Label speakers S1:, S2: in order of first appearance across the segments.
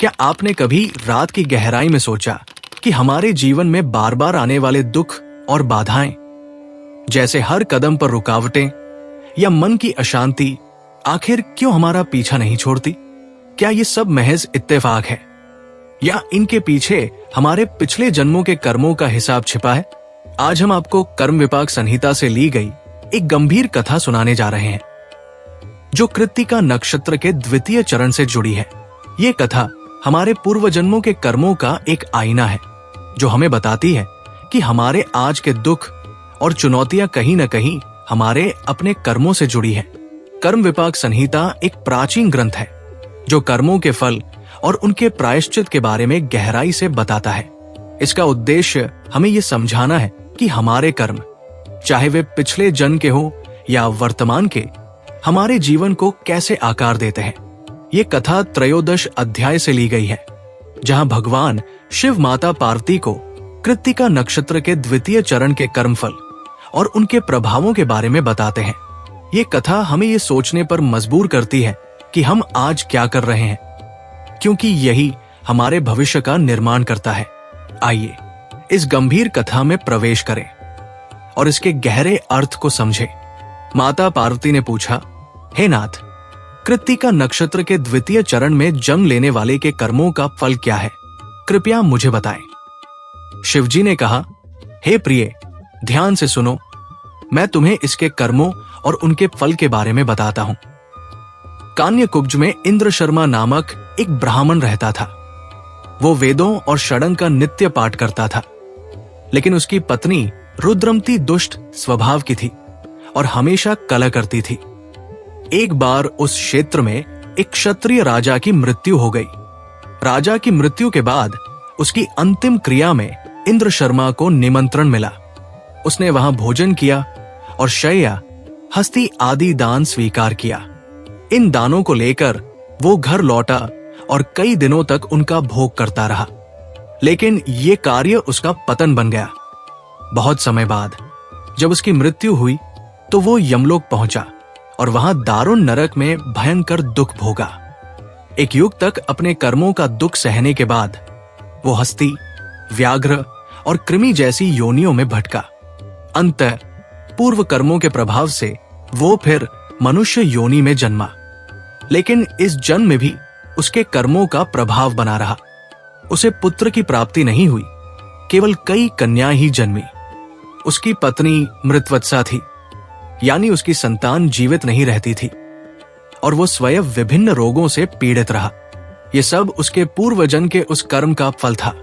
S1: क्या आपने कभी रात की गहराई में सोचा कि हमारे जीवन में बार बार आने वाले दुख और बाधाएं, जैसे हर कदम पर रुकावटें या मन की अशांति, आखिर क्यों हमारा पीछा नहीं छोड़ती? क्या ये सब महज इत्तेफाक है या इनके पीछे हमारे पिछले जन्मों के कर्मों का हिसाब छिपा है? आज हम आपको कर्म विपाक संहिता से ली गई एक गंभीर कथा सुनाने जा रहे हैं, जो कृत्तिका नक्षत्र के द्वितीय चरण से जुड़ी है। ये कथा हमारे पूर्व जन्मों के कर्मों का एक आईना है, जो हमें बताती है कि हमारे आज के दुख और चुनौतियां कहीं न कहीं हमारे अपने कर्मों से जुड़ी है। कर्म विपाक संहिता एक प्राचीन ग्रंथ है, जो कर्मों के फल और उनके प्रायश्चित के बारे में गहराई से बताता है। इसका उद्देश्य हमें यह समझाना है कि हमारे कर्म, चाहे वे पिछले जन्म के हो या वर्तमान के, हमारे जीवन को कैसे आकार देते हैं। ये कथा त्रयोदश अध्याय से ली गई है, जहां भगवान शिव माता पार्वती को कृत्तिका नक्षत्र के द्वितीय चरण के कर्मफल और उनके प्रभावों के बारे में बताते हैं। ये कथा हमें ये सोचने पर मजबूर करती है कि हम आज क्या कर रहे हैं, क्योंकि यही हमारे भविष्य का निर्माण करता है। आइए इस गंभीर कथा में प्रवेश करें और इसके गहरे अर्थ को समझें। माता पार्वती ने पूछा, हे नाथ, कृत्तिका नक्षत्र के द्वितीय चरण में जन्म लेने वाले के कर्मों का फल क्या है? कृपया मुझे बताएं। शिवजी ने कहा, हे प्रिय, ध्यान से सुनो, मैं तुम्हें इसके कर्मों और उनके फल के बारे में बताता हूं। कान्यकुब्ज में इंद्र शर्मा नामक एक ब्राह्मण रहता था। वो वेदों और षडंग का नित्य पाठ करता था, लेकिन उसकी पत्नी रुद्रमती दुष्ट स्वभाव की थी और हमेशा कलह करती थी। एक बार उस क्षेत्र में एक क्षत्रिय राजा की मृत्यु हो गई। राजा की मृत्यु के बाद उसकी अंतिम क्रिया में इंद्र शर्मा को निमंत्रण मिला। उसने वहां भोजन किया और शय्या, हस्ती आदि दान स्वीकार किया। इन दानों को लेकर वो घर लौटा और कई दिनों तक उनका भोग करता रहा, लेकिन ये कार्य उसका पतन बन गया। बहुत समय बाद जब उसकी मृत्यु हुई तो वो यमलोक पहुंचा और वहां दारुण नरक में भयंकर दुख भोगा। एक युग तक अपने कर्मों का दुख सहने के बाद वो हस्ती, व्याघ्र और कृमि जैसी योनियों में भटका। अंततः पूर्व कर्मों के प्रभाव से वो फिर मनुष्य योनि में जन्मा, लेकिन इस जन्म में भी उसके कर्मों का प्रभाव बना रहा। उसे पुत्र की प्राप्ति नहीं हुई, केवल कई कन्याएं ही जन्मी। उसकी पत्नी मृतवत्सा थी, यानी उसकी संतान जीवित नहीं रहती थी, और वो स्वयं विभिन्न रोगों से पीड़ित रहा। ये सब उसके पूर्व जन्म के उस कर्म का फल था,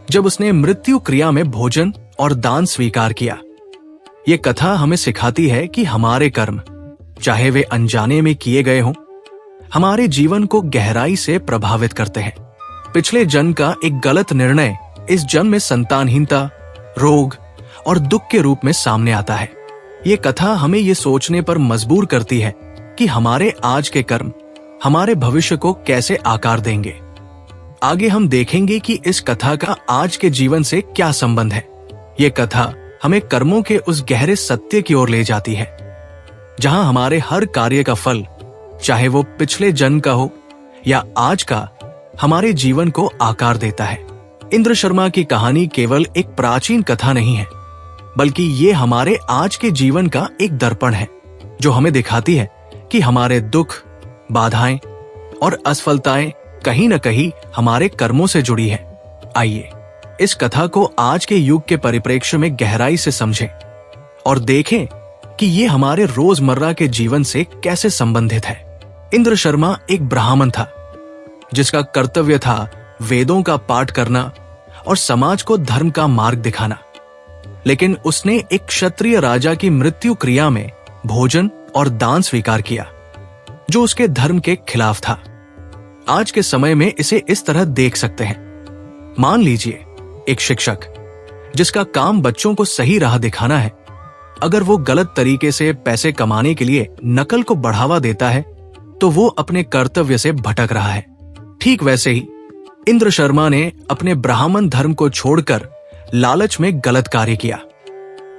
S1: जब उसने मृत्यु क्रिया में भोजन और दान स्वीकार किया। ये कथा हमें सिखाती है कि हमारे कर्म, चाहे वे अनजाने में किए गए हों, हमारे जीवन को गहराई से प्रभावित करते हैं। पिछले जन्म का एक गलत निर्णय इस जन्म में संतानहीनता, रोग और दुख के रूप में सामने आता है। ये कथा हमें ये सोचने पर मजबूर करती है कि हमारे आज के कर्म हमारे भविष्य को कैसे आकार देंगे। आगे हम देखेंगे कि इस कथा का आज के जीवन से क्या संबंध है। ये कथा हमें कर्मों के उस गहरे सत्य की ओर ले जाती है, जहां हमारे हर कार्य का फल, चाहे वो पिछले जन्म का हो या आज का, हमारे जीवन को आकार देता है। इंद्र शर्मा की कहानी केवल एक प्राचीन कथा नहीं है, बल्कि ये हमारे आज के जीवन का एक दर्पण है, जो हमें दिखाती है कि हमारे दुख, बाधाएं और असफलताएं कहीं न कहीं हमारे कर्मों से जुड़ी है। आइए इस कथा को आज के युग के परिप्रेक्ष्य में गहराई से समझें और देखें कि ये हमारे रोजमर्रा के जीवन से कैसे संबंधित है। इंद्र शर्मा एक ब्राह्मण था, जिसका कर्तव्य था वेदों का पाठ करना और समाज को धर्म का मार्ग दिखाना। लेकिन उसने एक क्षत्रिय राजा की मृत्यु क्रिया में भोजन और दान स्वीकार किया, जो उसके धर्म के खिलाफ था। आज के समय में इसे इस तरह देख सकते हैं। मान लीजिए एक शिक्षक, जिसका काम बच्चों को सही राह दिखाना है, अगर वो गलत तरीके से पैसे कमाने के लिए नकल को बढ़ावा देता है, तो वो अपने कर्तव्य से भटक रहा है। ठीक वैसे ही इंद्र शर्मा ने अपने ब्राह्मण धर्म को छोड़कर लालच में गलत कार्य किया।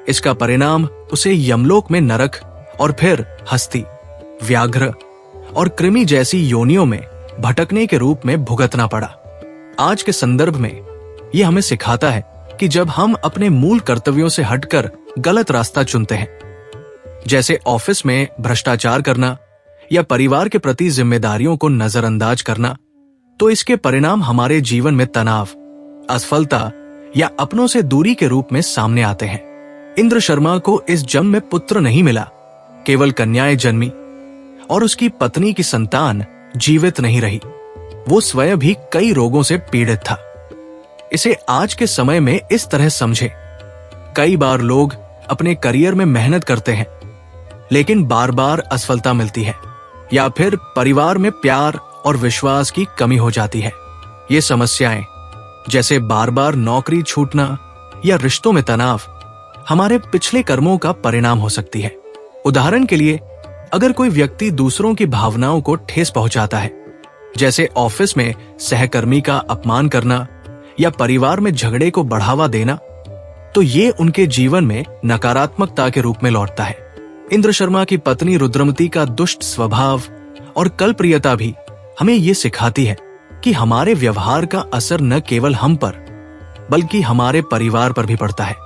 S1: इसका परिणाम उसे यमलोक में नरक और फिर हस्ती, व्याघ्र और कृमि जैसी योनियों में भटकने के रूप में भुगतना पड़ा। आज के संदर्भ में यह हमें सिखाता है कि जब हम अपने मूल कर्तव्यों से हटकर गलत रास्ता चुनते हैं, जैसे ऑफिस में भ्रष्टाचार करना या परिवार के प्रति जिम्मेदारियों को नजरअंदाज करना, तो इसके परिणाम हमारे जीवन में तनाव, असफलता या अपनों से दूरी के रूप में सामने आते हैं। इंद्र शर्मा को इस जन्म में पुत्र नहीं मिला, केवल कन्याएं जन्मी और उसकी पत्नी की संतान जीवित नहीं रही। वो स्वयं भी कई रोगों से पीड़ित था। इसे आज के समय में इस तरह समझे, कई बार लोग अपने करियर में मेहनत करते हैं लेकिन बार बार असफलता मिलती है, या फिर परिवार में प्यार और विश्वास की कमी हो जाती है। ये समस्याएं जैसे बार बार नौकरी छूटना या रिश्तों में तनाव हमारे पिछले कर्मों का परिणाम हो सकती है। उदाहरण के लिए, अगर कोई व्यक्ति दूसरों की भावनाओं को ठेस पहुंचाता है, जैसे ऑफिस में सहकर्मी का अपमान करना या परिवार में झगड़े को बढ़ावा देना, तो ये उनके जीवन में नकारात्मकता के रूप में लौटता है। इंद्र शर्मा की पत्नी रुद्रमती का दुष्ट स्वभाव और कलप्रियता भी हमें ये सिखाती है कि हमारे व्यवहार का असर न केवल हम पर बल्कि हमारे परिवार पर भी पड़ता है।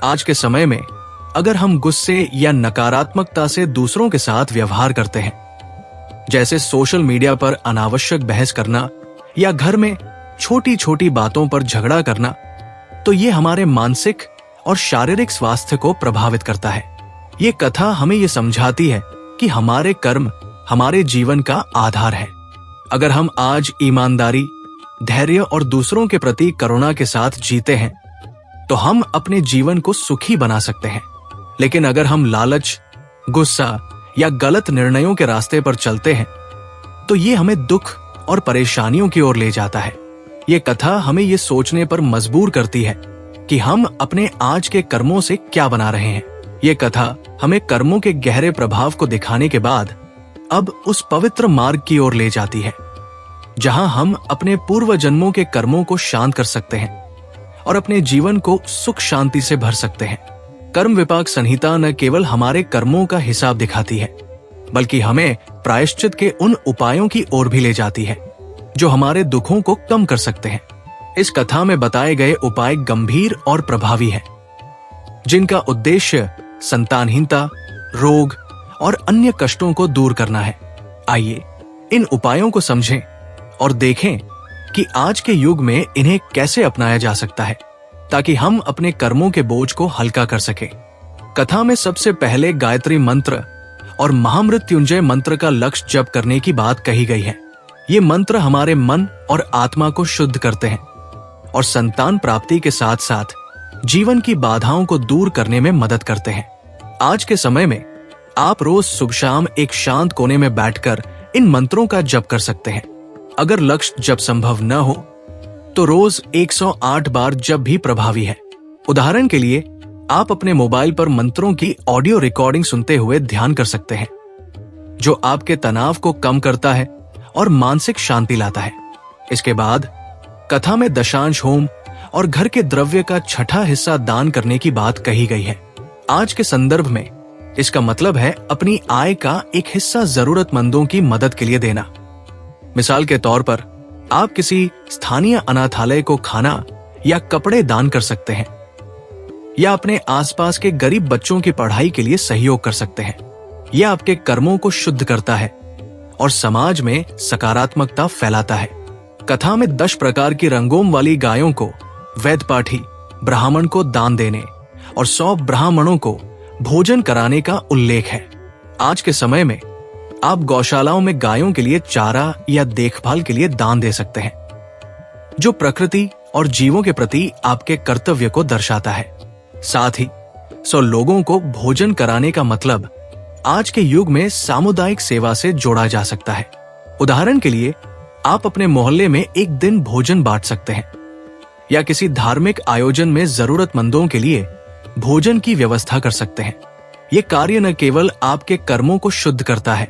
S1: आज के समय में अगर हम गुस्से या नकारात्मकता से दूसरों के साथ व्यवहार करते हैं, जैसे सोशल मीडिया पर अनावश्यक बहस करना या घर में छोटी छोटी बातों पर झगड़ा करना, तो ये हमारे मानसिक और शारीरिक स्वास्थ्य को प्रभावित करता है। ये कथा हमें ये समझाती है कि हमारे कर्म हमारे जीवन का आधार है। अगर हम आज ईमानदारी, धैर्य और दूसरों के प्रति करुणा के साथ जीते हैं, तो हम अपने जीवन को सुखी बना सकते हैं। लेकिन अगर हम लालच, गुस्सा या गलत निर्णयों के रास्ते पर चलते हैं, तो ये हमें दुख और परेशानियों की ओर ले जाता है। ये कथा हमें ये सोचने पर मजबूर करती है कि हम अपने आज के कर्मों से क्या बना रहे हैं। ये कथा हमें कर्मों के गहरे प्रभाव को दिखाने के बाद अब उस पवित्र मार्ग की ओर ले जाती है, जहां हम अपने पूर्व जन्मों के कर्मों को शांत कर सकते हैं और अपने जीवन को सुख शांति से भर सकते हैं। कर्म विपाक संहिता न केवल हमारे कर्मों का हिसाब दिखाती है, बल्कि हमें प्रायश्चित के उन उपायों की ओर भी ले जाती है जो हमारे दुखों को कम कर सकते हैं। इस कथा में बताए गए उपाय गंभीर और प्रभावी हैं, जिनका उद्देश्य संतानहीनता, रोग और अन्य कष्टों को दूर करना है। आइए इन उपायों को समझें और देखें कि आज के युग में इन्हें कैसे अपनाया जा सकता है, ताकि हम अपने कर्मों के बोझ को हल्का कर सकें। कथा में सबसे पहले गायत्री मंत्र और महामृत्युंजय मंत्र का लक्ष्य जप करने की बात कही गई है। ये मंत्र हमारे मन और आत्मा को शुद्ध करते हैं और संतान प्राप्ति के साथ साथ जीवन की बाधाओं को दूर करने में मदद करते हैं। आज के समय में आप रोज सुबह शाम एक शांत कोने में बैठकर इन मंत्रों का जप कर सकते हैं। अगर लक्ष्य जप संभव न हो तो रोज 108 बार जप भी प्रभावी है। उदाहरण के लिए, आप अपने मोबाइल पर मंत्रों की ऑडियो रिकॉर्डिंग सुनते हुए ध्यान कर सकते हैं, जो आपके तनाव को कम करता है और मानसिक शांति लाता है। इसके बाद कथा में दशांश होम और घर के द्रव्य का छठा हिस्सा दान करने की बात कही गई है। आज के संदर्भ में इसका मतलब है अपनी आय का एक हिस्सा जरूरतमंदों की मदद के लिए देना। मिसाल के तौर पर, आप किसी स्थानीय अनाथालय को खाना या कपड़े दान कर सकते हैं, या अपने आसपास के गरीब बच्चों की पढ़ाई के लिए सहयोग कर सकते हैं। यह आपके कर्मों को शुद्ध करता है और समाज में सकारात्मकता फैलाता है। कथा में 10 प्रकार की रंगों वाली गायों को वैद्यपाठी ब्राह्मण को दान देने और 100 ब्राह्मणों को भोजन कराने का उल्लेख है। आज के समय में आप गौशालाओं में गायों के लिए चारा या देखभाल के लिए दान दे सकते हैं, जो प्रकृति और जीवों के प्रति आपके कर्तव्य को दर्शाता है। साथ ही 100 लोगों को भोजन कराने का मतलब आज के युग में सामुदायिक सेवा से जोड़ा जा सकता है। उदाहरण के लिए, आप अपने मोहल्ले में एक दिन भोजन बांट सकते हैं या किसी धार्मिक आयोजन में जरूरतमंदों के लिए भोजन की व्यवस्था कर सकते हैं। ये कार्य न केवल आपके कर्मों को शुद्ध करता है,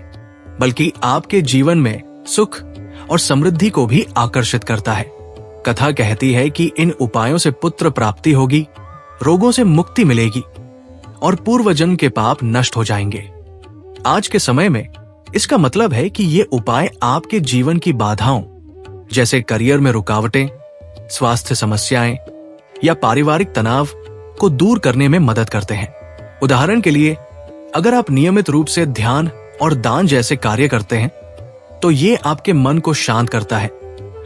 S1: बल्कि आपके जीवन में सुख और समृद्धि को भी आकर्षित करता है। कथा कहती है कि इन उपायों से पुत्र प्राप्ति होगी, रोगों से मुक्ति मिलेगी और पूर्व जन्म के पाप नष्ट हो जाएंगे। आज के समय में इसका मतलब है कि ये उपाय आपके जीवन की बाधाओं जैसे करियर में रुकावटें, स्वास्थ्य समस्याएं या पारिवारिक तनाव को दूर करने में मदद करते हैं। उदाहरण के लिए, अगर आप नियमित रूप से ध्यान और दान जैसे कार्य करते हैं तो ये आपके मन को शांत करता है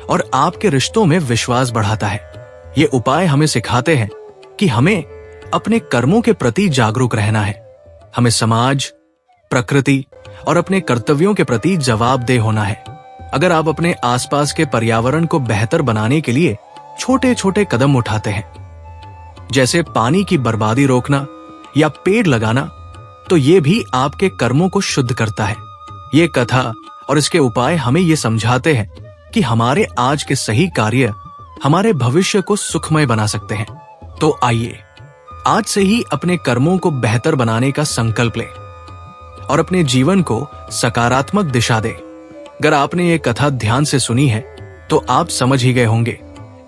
S1: और आपके रिश्तों में विश्वास बढ़ाता है। ये उपाय हमें सिखाते हैं कि हमें अपने कर्मों के प्रति जागरूक रहना है। हमें समाज, प्रकृति और अपने कर्तव्यों के प्रति जवाबदेह होना है। अगर आप अपने आसपास के पर्यावरण को बेहतर बनाने के लिए छोटे छोटे कदम उठाते हैं, जैसे पानी की बर्बादी रोकना या पेड़ लगाना, तो ये भी आपके कर्मों को शुद्ध करता है। ये कथा और इसके उपाय हमें ये समझाते हैं कि हमारे आज के सही कार्य हमारे भविष्य को सुखमय बना सकते हैं। तो आइए आज से ही अपने कर्मों को बेहतर बनाने का संकल्प लें और अपने जीवन को सकारात्मक दिशा दें। अगर आपने ये कथा ध्यान से सुनी है तो आप समझ ही गए होंगे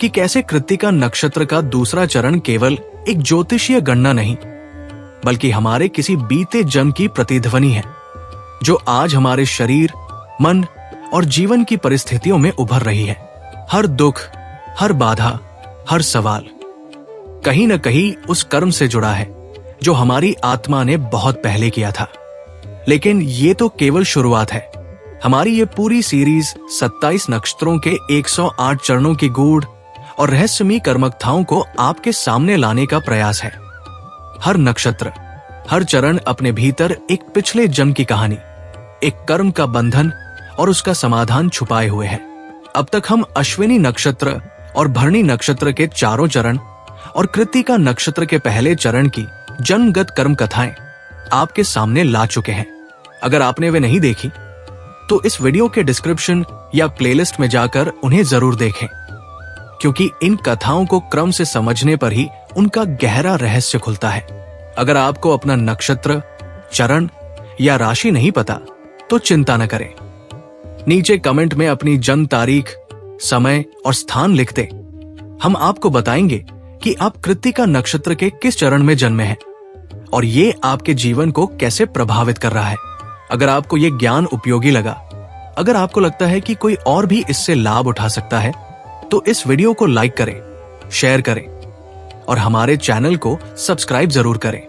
S1: कि कैसे कृत्तिका नक्षत्र का दूसरा चरण केवल एक ज्योतिषीय गणना नहीं, बल्कि हमारे किसी बीते जन्म की प्रतिध्वनि है, जो आज हमारे शरीर, मन और जीवन की परिस्थितियों में उभर रही है। हर दुख, हर बाधा, हर सवाल कहीं न कहीं उस कर्म से जुड़ा है जो हमारी आत्मा ने बहुत पहले किया था। लेकिन ये तो केवल शुरुआत है। हमारी ये पूरी सीरीज 27 नक्षत्रों के 108 चरणों की गूढ़ और रहस्यमयी कर्मकथाओं को आपके सामने लाने का प्रयास है। हर नक्षत्र, हर चरण अपने भीतर एक पिछले जन्म की कहानी, एक कर्म का बंधन और उसका समाधान छुपाए हुए है। अब तक हम अश्विनी नक्षत्र और भरणी नक्षत्र के चारों चरण और कृत्तिका नक्षत्र के पहले चरण की जन्मगत कर्म कथाएं आपके सामने ला चुके हैं। अगर आपने वे नहीं देखी तो इस वीडियो के डिस्क्रिप्शन या प्लेलिस्ट में जाकर उन्हें जरूर देखें, क्योंकि इन कथाओं को क्रम से समझने पर ही उनका गहरा रहस्य खुलता है। अगर आपको अपना नक्षत्र, चरण या राशि नहीं पता तो चिंता न करें। नीचे कमेंट में अपनी जन्म तारीख, समय और स्थान लिख दें। हम आपको बताएंगे कि आप कृत्तिका नक्षत्र के किस चरण में जन्मे हैं और ये आपके जीवन को कैसे प्रभावित कर रहा है। अगर आपको ये ज्ञान उपयोगी लगा, अगर आपको लगता है कि कोई और भी इससे लाभ उठा सकता है, तो इस वीडियो को लाइक करें, शेयर करें और हमारे चैनल को सब्सक्राइब जरूर करें,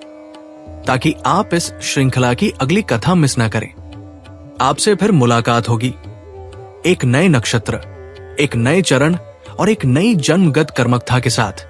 S1: ताकि आप इस श्रृंखला की अगली कथा मिस ना करें। आपसे फिर मुलाकात होगी एक नए नक्षत्र, एक नए चरण और एक नई जन्मगत कर्मकथा के साथ।